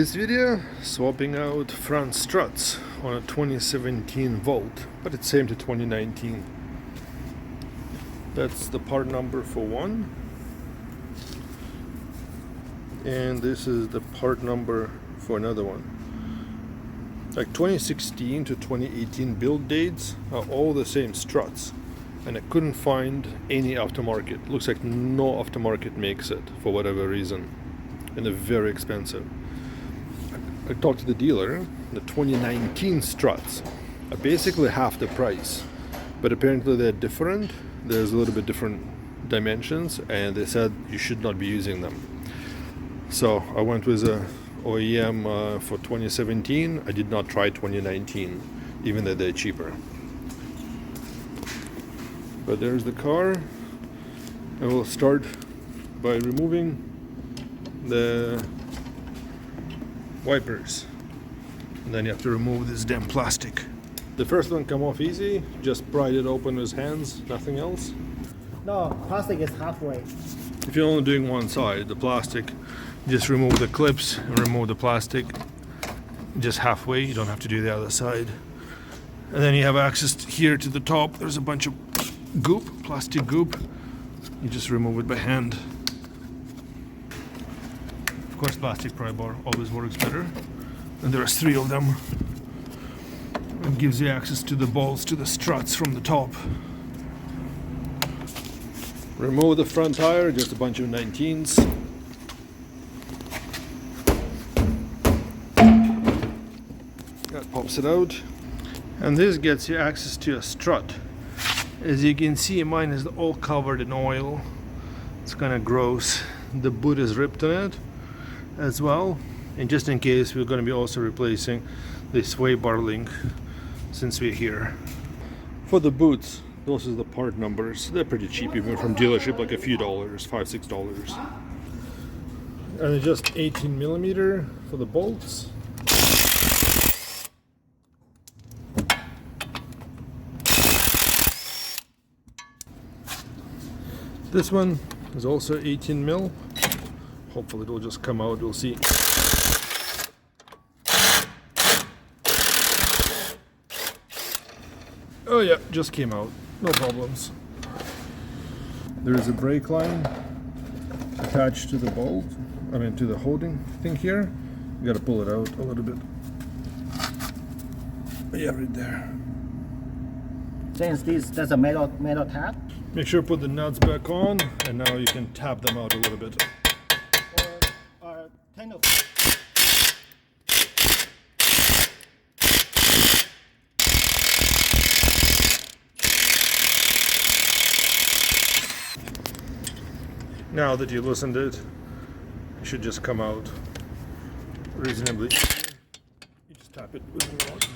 this video, swapping out front struts on a 2017 Volt, but it's same to 2019. That's the part number for one, and this is the part number for another one. Like 2016 to 2018 build dates are all the same struts, and I couldn't find any aftermarket. Looks like no aftermarket makes it for whatever reason, and they're very expensive. I talked to the dealer. The 2019 struts are basically half the price, but apparently they're different. There's a little bit different dimensions, and they said you should not be using them. So I went with a OEM for 2017. I did not try 2019, even though they're cheaper. But there's the car. I will start by removing the wipers, and then you have to remove this damn plastic. The first one come off easy, just pried it open with hands, nothing else. No, plastic is halfway. If you're only doing one side, the plastic, just remove the clips and remove the plastic just halfway. You don't have to do the other side. And then you have access here to the top. There's a bunch of goop, plastic goop. You just remove it by hand. Of course, plastic pry bar always works better. And there's 3 of them. It gives you access to the bolts to the struts from the top. Remove the front tire, just a bunch of 19s. That pops it out. And this gets you access to a strut. As you can see, mine is all covered in oil. It's kind of gross. The boot is ripped on it as well. And just in case, we're going to be also replacing the sway bar link since we're here. For the boots, those are the part numbers. They're pretty cheap, even from dealership, like a few dollars, $5-6. And they're just 18mm for the bolts. This one is also 18mm. Hopefully it will just come out, we'll see. Oh yeah, just came out, no problems. There is a brake line attached to the bolt, to the holding thing here. You gotta pull it out a little bit. Yeah, right there. Since that's a metal tab. Make sure to put the nuts back on, and now you can tap them out a little bit. Or kind of. Now that you loosened it, it should just come out reasonably. You just tap it with the rod.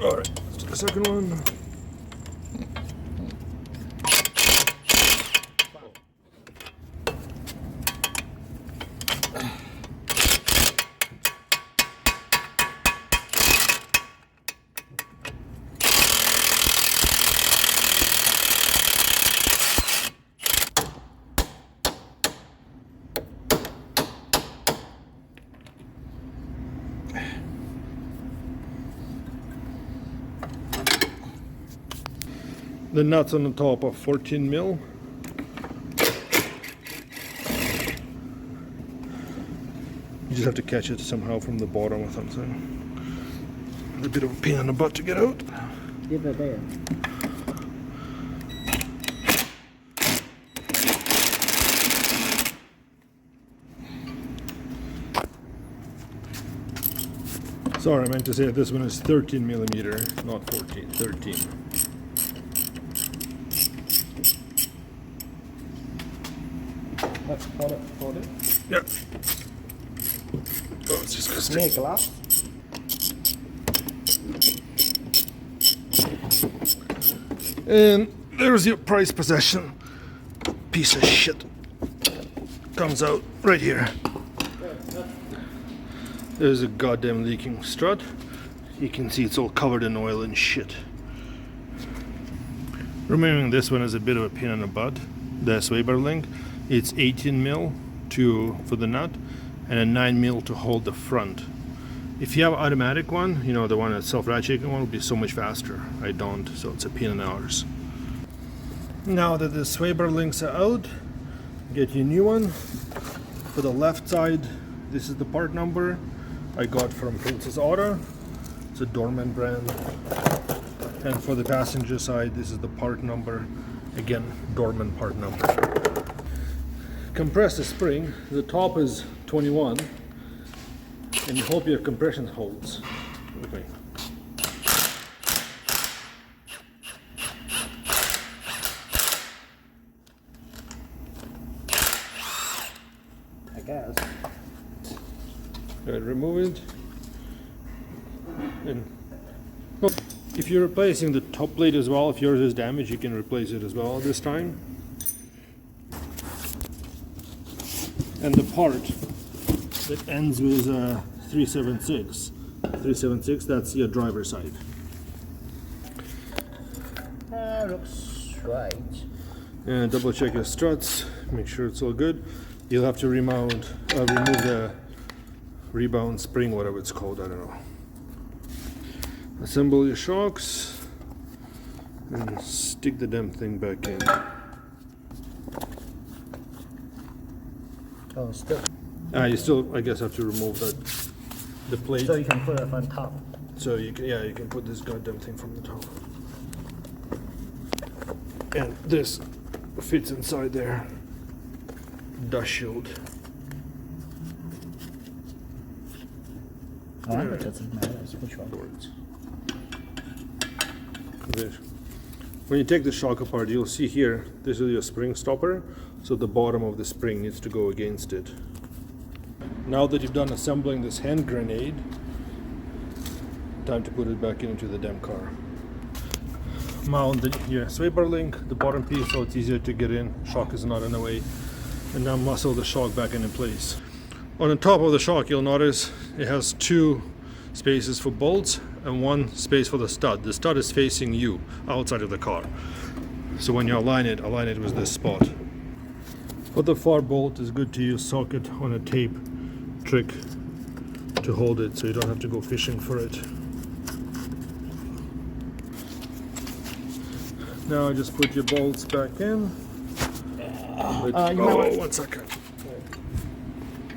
Alright, let's do the second one. The nuts on the top are 14mm. You just have to catch it somehow from the bottom or something. A bit of a pain in the butt to get out. Leave it there. Sorry, I meant to say that this one is 13mm, not 14, 13. Let's hold it. Yeah. Oh, it's just gonna stick. Make glass. And there's your prized possession. Piece of shit. Comes out right here. There's a goddamn leaking strut. You can see it's all covered in oil and shit. Removing this one is a bit of a pain in the butt. The sway bar link. It's 18 mil for the nut, and a 9 mil to hold the front. If you have automatic one, you know, the one that's self-ratcheting one will be so much faster. I don't, so it's a pain in the arse. Now that the sway bar links are out, get you a new one. For the left side, this is the part number I got from Princess Auto. It's a Dorman brand. And for the passenger side, this is the part number. Again, Dorman part number. Compress the spring. The top is 21. And you hope your compression holds. Okay. I guess. Go ahead, remove it. And if you're replacing the top plate as well, if yours is damaged, you can replace it as well this time. And the part that ends with 376. 376, that's your driver's side. Looks right. And double check your struts, make sure it's all good. You'll have to remove the rebound spring, whatever it's called, I don't know. Assemble your shocks and stick the damn thing back in. Oh, still. You still, I guess, have to remove the plate. So you can put it on top. So you can put this goddamn thing from the top. And this fits inside there. Dust shield. Oh, it doesn't matter which one. Words. When you take the shock apart, you'll see here, this is your spring stopper, so the bottom of the spring needs to go against it. Now that you've done assembling this hand grenade, time to put it back into the damn car. Mount your sway bar link, the bottom piece, so it's easier to get in, shock is not in the way, and now muscle the shock back into place. On the top of the shock, you'll notice it has 2 spaces for bolts and 1 space for the stud. The stud is facing you outside of the car, so when you align it with this spot. For the far bolt, it's good to use socket on a tape trick to hold it, so you don't have to go fishing for it. Now just put your bolts back in. One second.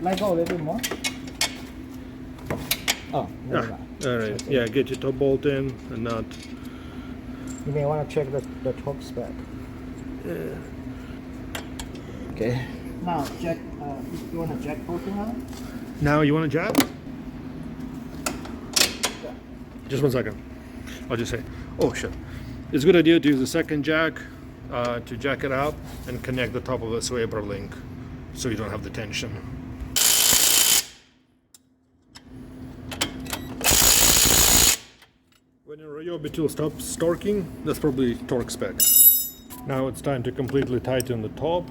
Let go a little bit more. Oh, never mind. All right. Yeah, get your top bolt in and nut. You may want to check the torque spec. Yeah. Okay. Now, jack. You want to jack bolting on it? Now you want to jack? Yeah. Just 1 second. I'll just say, oh shit. It's a good idea to use the second jack to jack it up and connect the top of the sway bar link so you don't have the tension. When your Ryobi tool stops torquing, that's probably torque spec. Now it's time to completely tighten the top.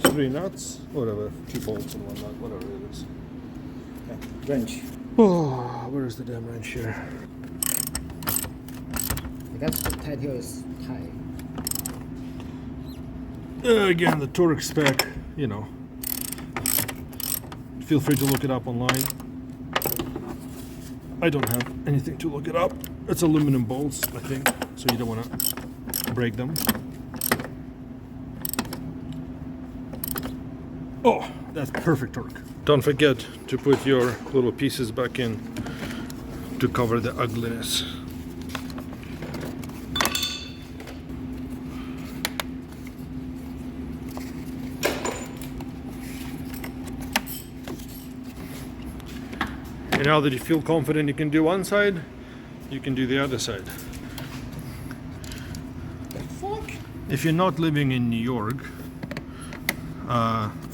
3 nuts, whatever, 2 bolts and 1 nut, whatever it is. Okay. Wrench. Oh, where's the damn wrench here? I guess the tight here is tight. Again, the torque spec, you know. Feel free to look it up online. I don't have anything to look it up. It's aluminum bolts, I think, so you don't want to break them. Oh, that's perfect torque. Don't forget to put your little pieces back in to cover the ugliness. And now that you feel confident you can do one side, you can do the other side. Fuck. If you're not living in New York,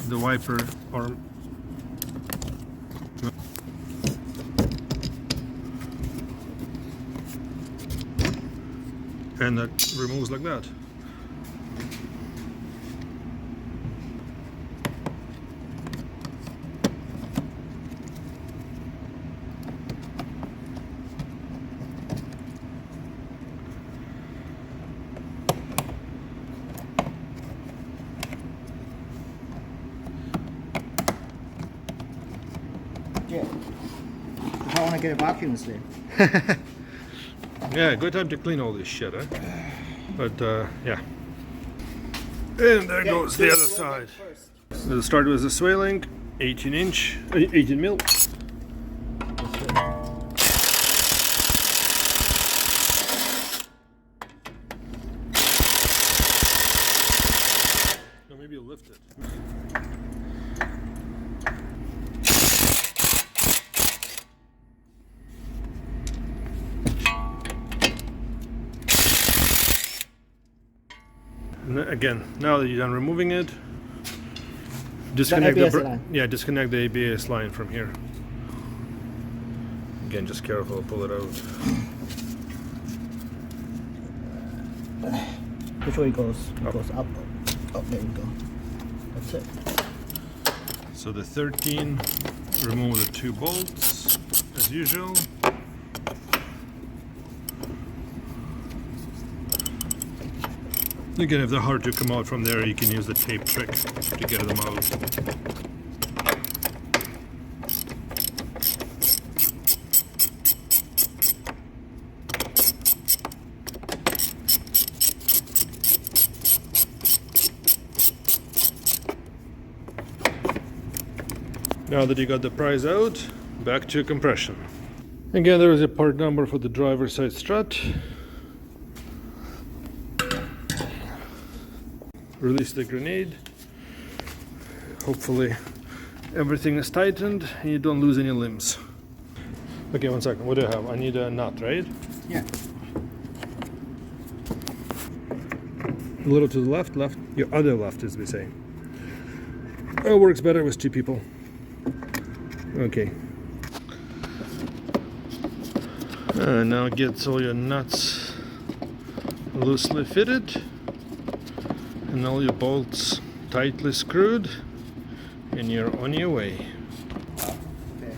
the wiper arm and that removes like that. get a vacuum instead. Yeah, good time to clean all this shit, eh? But yeah. And there goes the other side. So the start was the sway link, 18 mil. No, maybe you'll lift it. And again, now that you're done removing it, disconnect ABS line. yeah, disconnect the ABS line from here. Again, just careful, pull it out. Which way it goes? It goes up. Oh, there we go. That's it. So the 13, remove the 2 bolts as usual. Again, if they're hard to come out from there, you can use the tape trick to get them out. Now that you got the prise out, back to compression. Again, there is a part number for the driver's side strut. Release the grenade. Hopefully everything is tightened and you don't lose any limbs. Okay, 1 second. What do I have? I need a nut, right? Yeah. A little to the left, your other left, as we say. Oh, works better with 2 people. Okay. Now get all your nuts loosely fitted and all your bolts tightly screwed, and you're on your way. Okay.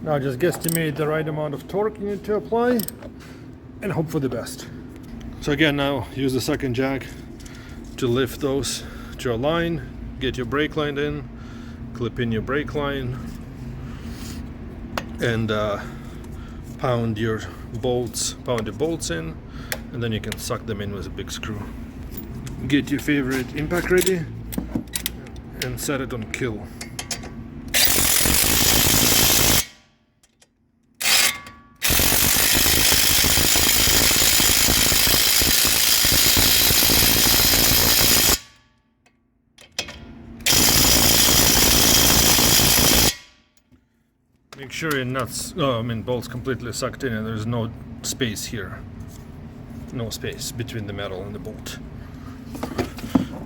Now just guesstimate the right amount of torque you need to apply and hope for the best. So again, now use the second jack to lift those to align, get your brake line in, clip in your brake line, and pound your bolts in, and then you can suck them in with a big screw. Get your favorite impact ready and set it on kill. Make sure your nuts, bolts completely sucked in and there's no space here. No space between the metal and the bolt.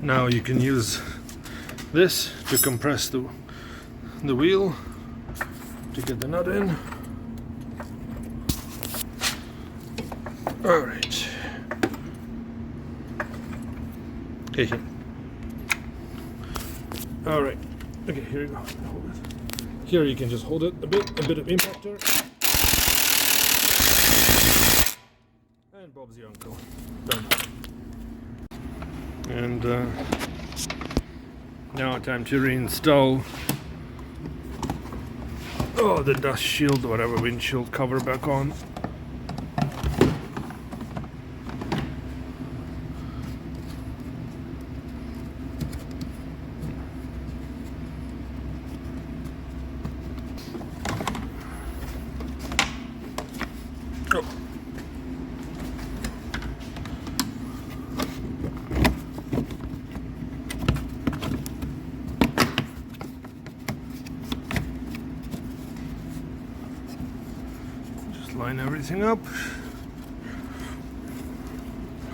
Now you can use this to compress the wheel to get the nut in. Alright. Okay. Alright. Okay, here you go. Hold it. Here you can just hold it a bit of impactor. And Bob's your uncle. Done. And now time to reinstall the dust shield, whatever windshield cover back on. Line everything up.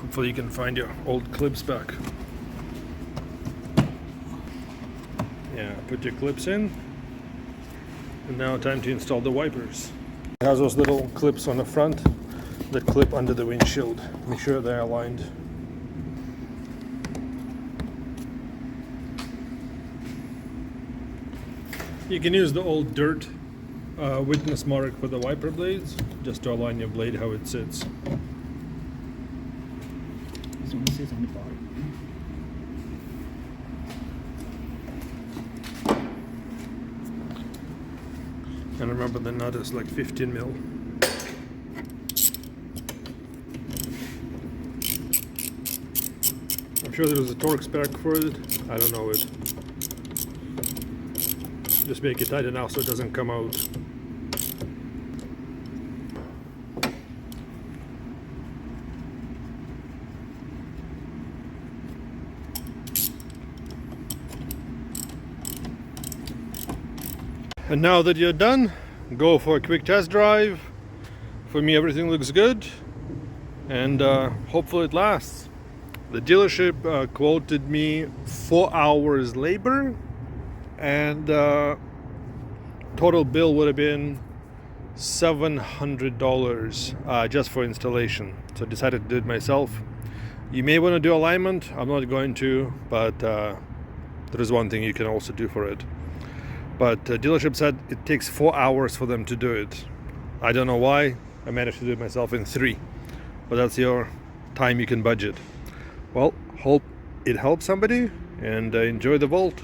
Hopefully you can find your old clips back. Yeah, put your clips in. And now time to install the wipers. It has those little clips on the front that clip under the windshield. Make sure they're aligned. You can use the old dirt witness mark for the wiper blades, just to align your blade how it sits. This one sits on the bottom. And remember, the nut is like 15 mil. I'm sure there's a torque spec for it. I don't know it. Just make it tight enough so it doesn't come out. And now that you're done, go for a quick test drive. For me, everything looks good, and hopefully it lasts. The dealership quoted me 4 hours labor, and total bill would have been $700 just for installation. So I decided to do it myself. You may want to do alignment. I'm not going to, but there is one thing you can also do for it. But the dealership said it takes 4 hours for them to do it. I don't know why. I managed to do it myself in 3. But that's your time you can budget. Well, hope it helps somebody, and enjoy the Volt.